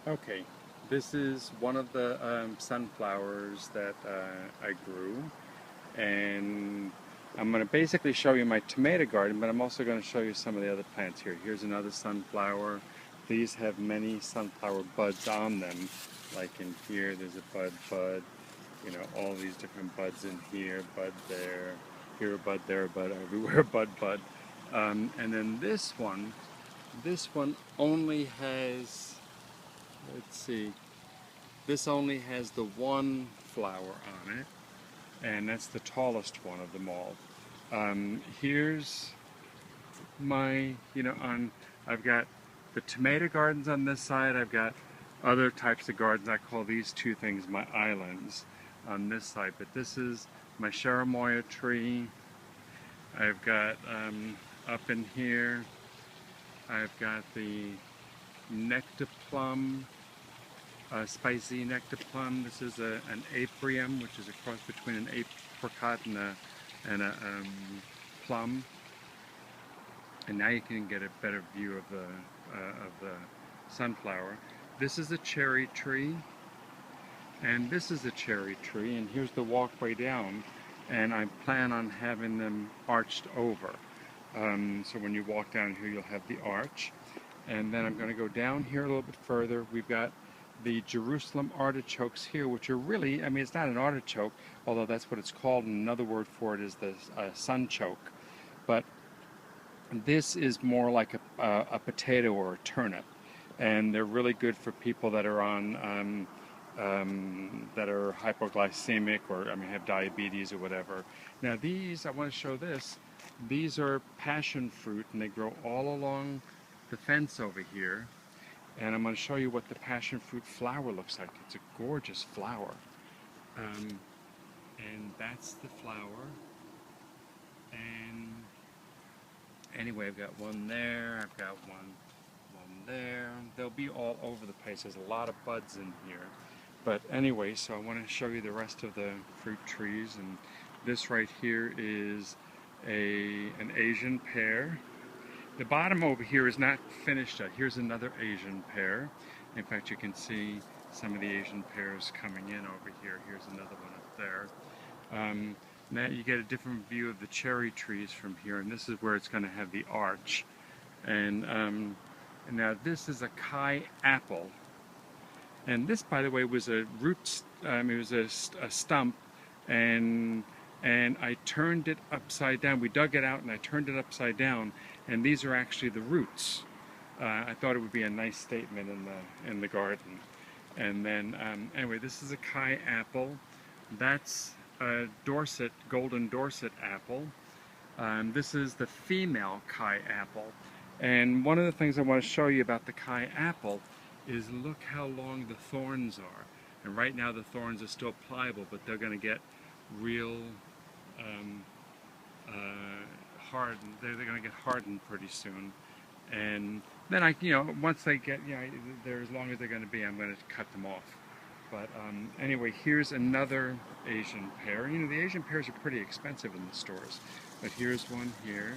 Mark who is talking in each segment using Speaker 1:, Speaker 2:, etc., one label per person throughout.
Speaker 1: Okay, this is one of the sunflowers that I grew, and I'm going to basically show you my tomato garden, but I'm also going to show you some of the other plants here. Here's another sunflower. These have many sunflower buds on them, like in here there's a bud, you know, all these different buds in here, bud here a bud, there a bud, everywhere a bud. And then this one only has, let's see, this only has the one flower on it, and that's the tallest one of them all. Here's my, I've got the tomato gardens on this side. I've got other types of gardens. I call these two things my islands on this side. But this is my cherimoya tree. I've got up in here, I've got the nectar plum. Spicy nectar plum. This is an apium, which is a cross between an apricot and a plum. And now you can get a better view of the sunflower. This is a cherry tree, and this is a cherry tree, and here's the walkway down. And I plan on having them arched over. So when you walk down here, you'll have the arch. And then I'm going to go down here a little bit further. We've got the Jerusalem artichokes here, which are really, I mean, it's not an artichoke, although that's what it's called. And another word for it is the sunchoke. But this is more like a potato or a turnip. And they're really good for people that are on, that are hypoglycemic or, I mean, have diabetes or whatever. Now these, I want to show this. These are passion fruit, and they grow all along the fence over here. And I'm going to show you what the passion fruit flower looks like. It's a gorgeous flower. And that's the flower. And anyway, I've got one there, I've got one there. They'll be all over the place. There's a lot of buds in here. But anyway, so I want to show you the rest of the fruit trees. And this right here is an Asian pear. The bottom over here is not finished yet. Here's another Asian pear. In fact, you can see some of the Asian pears coming in over here. Here's another one up there. Now you get a different view of the cherry trees from here, and this is where it's going to have the arch. And now this is a Kai apple. And this, by the way, was a root, it was a stump, and I turned it upside down. We dug it out and I turned it upside down, and these are actually the roots. I thought it would be a nice statement in the garden. And then anyway, this is a Kai apple. That's a Dorset, golden Dorset apple. This is the female Kai apple. And one of the things I want to show you about the Kai apple is look how long the thorns are. And right now the thorns are still pliable, but they're going to get real hardened. They're going to get hardened pretty soon. And then once they get, they're as long as they're going to be, I'm going to cut them off. But anyway, here's another Asian pear. The Asian pears are pretty expensive in the stores, but here's one here.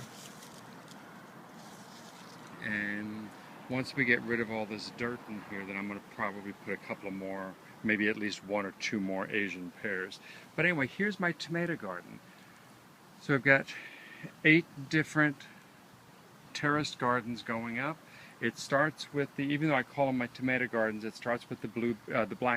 Speaker 1: And once we get rid of all this dirt in here, then I'm going to probably put a couple more, maybe at least one or two more Asian pears. But anyway, here's my tomato garden. So I've got 8 different terraced gardens going up. It starts with even though I call them my tomato gardens, it starts with the black